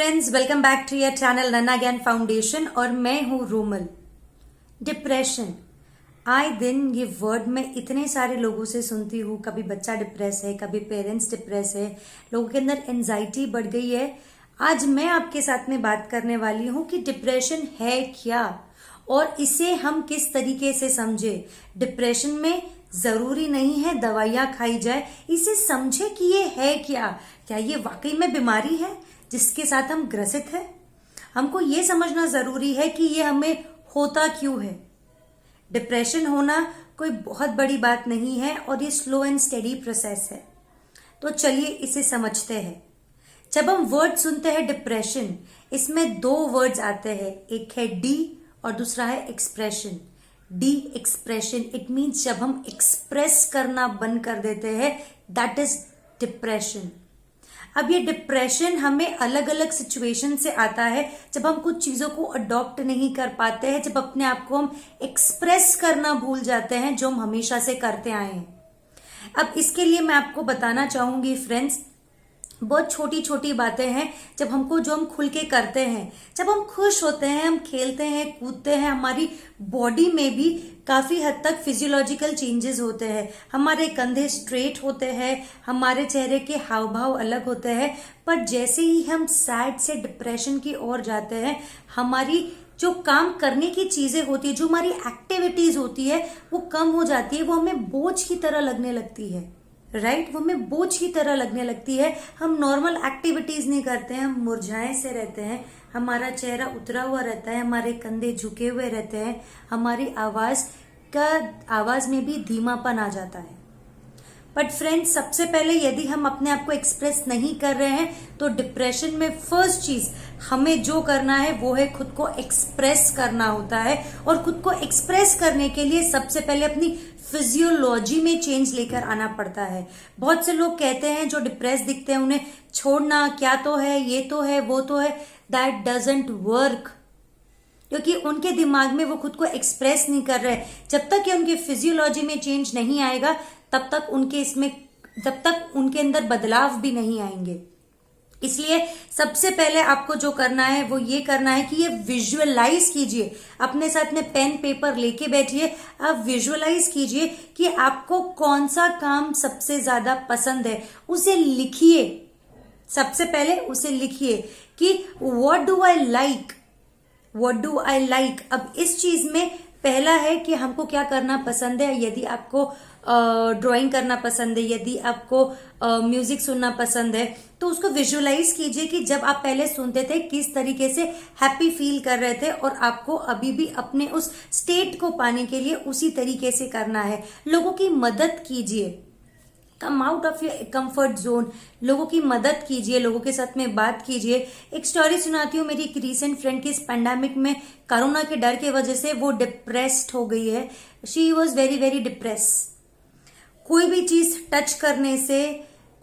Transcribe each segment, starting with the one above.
Friends, welcome back to your channel Nanna Gyan foundation और मैं हूं रूमल। डिप्रेशन, आए दिन ये वर्ड मैं इतने सारे लोगों से सुनती हूँ। कभी बच्चा डिप्रेस है, कभी पेरेंट्स डिप्रेस है, लोगों के अंदर एंजाइटी बढ़ गई है। आज मैं आपके साथ में बात करने वाली हूँ कि डिप्रेशन है क्या और इसे हम किस तरीके से समझे। डिप्रेशन में जरूरी नहीं है दवाइयां खाई जाए, इसे समझे कि ये है क्या ये वाकई में बीमारी है जिसके साथ हम ग्रसित हैं। हमको ये समझना जरूरी है कि ये हमें होता क्यों है। डिप्रेशन होना कोई बहुत बड़ी बात नहीं है और ये स्लो एंड स्टेडी प्रोसेस है। तो चलिए इसे समझते हैं। जब हम वर्ड सुनते हैं डिप्रेशन, इसमें दो वर्ड्स आते हैं, एक है डी और दूसरा है expression. D expression, it means जब हम एक्सप्रेस करना बंद कर देते हैं, दैट इज डिप्रेशन। अब ये डिप्रेशन हमें अलग अलग सिचुएशन से आता है, जब हम कुछ चीजों को अडॉप्ट नहीं कर पाते हैं, जब अपने आप को हम एक्सप्रेस करना भूल जाते हैं जो हम हमेशा से करते आए हैं। अब इसके लिए मैं आपको बताना चाहूंगी फ्रेंड्स, बहुत छोटी छोटी बातें हैं जो हम खुल के करते हैं। जब हम खुश होते हैं, हम खेलते हैं, कूदते हैं, हमारी बॉडी में भी काफी हद तक फिजियोलॉजिकल चेंजेस होते हैं। हमारे कंधे स्ट्रेट होते हैं, हमारे चेहरे के हाव भाव अलग होते हैं। पर जैसे ही हम सैड से डिप्रेशन की ओर जाते हैं, हमारी जो काम करने की चीजें होती है, जो हमारी एक्टिविटीज होती है, वो कम हो जाती है। वो हमें बोझ की तरह लगने लगती है, राइट वो हमें बोझ की तरह लगने लगती है। हम नॉर्मल एक्टिविटीज नहीं करते हैं, हम मुरझाए से रहते हैं, हमारा चेहरा उतरा हुआ रहता है, हमारे कंधे झुके हुए रहते हैं, हमारी आवाज में भी धीमापन आ जाता है। बट फ्रेंड्स, सबसे पहले यदि हम अपने आप को एक्सप्रेस नहीं कर रहे हैं तो डिप्रेशन में फर्स्ट चीज हमें जो करना है वो है खुद को एक्सप्रेस करना होता है। और खुद को एक्सप्रेस करने के लिए सबसे पहले अपनी फिजियोलॉजी में चेंज लेकर आना पड़ता है। बहुत से लोग कहते हैं जो डिप्रेस दिखते हैं उन्हें छोड़ना, क्या तो है, ये तो है, वो तो है। दैट डजंट वर्क, क्योंकि उनके दिमाग में वो खुद को एक्सप्रेस नहीं कर रहे। जब तक कि उनकी फिजियोलॉजी में चेंज नहीं आएगा तब तक उनके अंदर बदलाव भी नहीं आएंगे। इसलिए सबसे पहले आपको जो करना है वो ये करना है कि ये विजुअलाइज कीजिए। अपने साथ में पेन पेपर लेके बैठिए, आप विजुअलाइज कीजिए कि आपको कौन सा काम सबसे ज्यादा पसंद है, उसे लिखिए। सबसे पहले उसे लिखिए कि व्हाट डू आई लाइक। अब इस चीज में पहला है कि हमको क्या करना पसंद है। यदि आपको ड्राइंग करना पसंद है, यदि आपको म्यूजिक सुनना पसंद है, तो उसको विजुअलाइज कीजिए कि जब आप पहले सुनते थे किस तरीके से हैप्पी फील कर रहे थे और आपको अभी भी अपने उस स्टेट को पाने के लिए उसी तरीके से करना है। लोगों की मदद कीजिए, come out of your comfort zone, लोगों की मदद कीजिए, लोगों के साथ में बात कीजिए। एक स्टोरी सुनाती हूँ मेरी एक रीसेंट फ्रेंड की। इस पैंडेमिक में कोरोना के डर के वजह से वो डिप्रेस्ड हो गई है। She was very very depress. कोई भी चीज टच करने से,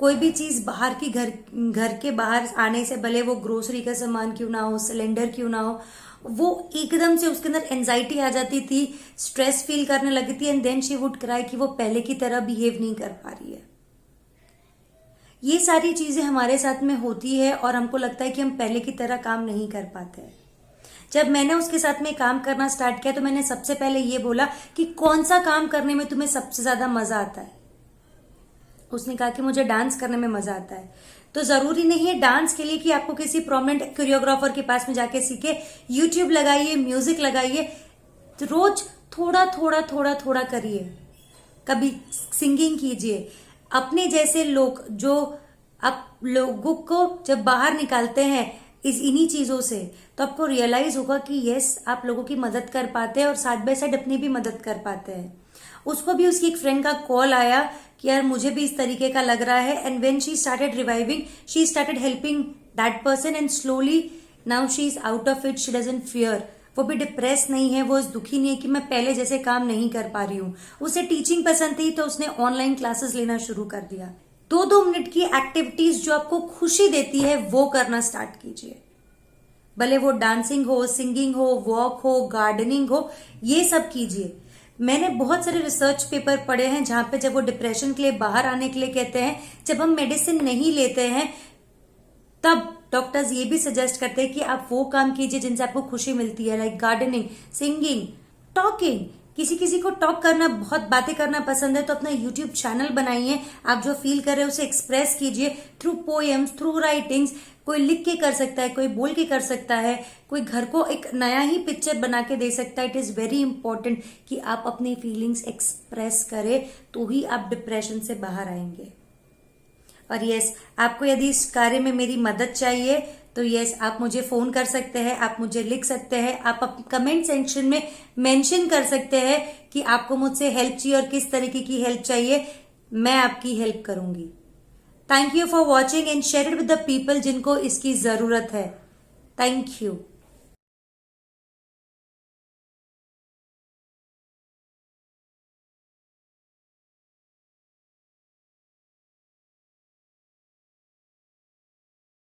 कोई भी चीज बाहर की घर के बाहर आने से, भले वो ग्रोसरी का सामान क्यों ना हो, सिलेंडर क्यों ना हो, वो एकदम से उसके अंदर एंजाइटी आ जाती थी, स्ट्रेस फील करने लगी थी। And then she would cry कि वो पहले की तरह बिहेव नहीं कर पा रही है। ये सारी चीजें हमारे साथ में होती है और हमको लगता है कि हम पहले की तरह काम नहीं कर पाते हैं। जब मैंने उसके साथ में काम करना स्टार्ट किया तो मैंने सबसे पहले ये बोला कि कौन सा काम करने में तुम्हें सबसे ज्यादा मजा आता है। उसने कहा कि मुझे डांस करने में मजा आता है। तो जरूरी नहीं है डांस के लिए कि आपको किसी प्रोमिनेंट कोरियोग्राफर के पास में जाके सीखे। यूट्यूब लगाइए, म्यूजिक लगाइए, तो रोज थोड़ा थोड़ा थोड़ा थोड़ा करिए। कभी सिंगिंग कीजिए। अपने जैसे लोग जो आप लोगों को जब बाहर निकालते हैं इन्हीं चीजों से, तो आपको रियलाइज होगा कि यस, आप लोगों की मदद कर पाते हैं और साइड बाय साइड अपनी भी मदद कर पाते हैं। उसको भी उसकी एक फ्रेंड का कॉल आया कि यार मुझे भी इस तरीके का लग रहा है। And when she started reviving, she started helping that person and slowly now she is out of it. She doesn't fear. वो भी डिप्रेस नहीं है, वो दुखी नहीं है कि मैं पहले जैसे काम नहीं कर पा रही हूँ। उसे टीचिंग पसंद थी तो उसने ऑनलाइन क्लासेस लेना शुरू कर दिया। 2-2 मिनट की एक्टिविटीज जो आपको खुशी देती है वो करना स्टार्ट कीजिए। भले वो डांसिंग हो, सिंगिंग हो, वॉक हो, गार्डनिंग हो, ये सब कीजिए। मैंने बहुत सारे रिसर्च पेपर पढ़े हैं जहां पे जब वो डिप्रेशन के लिए बाहर आने के लिए कहते हैं, जब हम मेडिसिन नहीं लेते हैं तब डॉक्टर्स ये भी सजेस्ट करते हैं कि आप वो काम कीजिए जिनसे आपको खुशी मिलती है, लाइक गार्डनिंग, सिंगिंग, टॉकिंग। किसी किसी को टॉक करना, बहुत बातें करना पसंद है, तो अपना यूट्यूब चैनल बनाइए। आप जो फील कर रहे हैं उसे एक्सप्रेस कीजिए थ्रू पोएम्स, थ्रू राइटिंग्स। कोई लिख के कर सकता है, कोई बोल के कर सकता है, कोई घर को एक नया ही पिक्चर बना के दे सकता है। इट इज वेरी इंपॉर्टेंट कि आप अपनी फीलिंग्स एक्सप्रेस करें, तो ही आप डिप्रेशन से बाहर आएंगे। और यस, आपको यदि इस कार्य में मेरी मदद चाहिए तो यस, आप मुझे फोन कर सकते हैं, आप मुझे लिख सकते हैं, आप कमेंट सेक्शन में मेंशन कर सकते हैं कि आपको मुझसे हेल्प चाहिए और किस तरीके की हेल्प चाहिए। मैं आपकी हेल्प करूंगी। Thank you for watching and share it with the people जिनको इसकी जरूरत है। Thank you.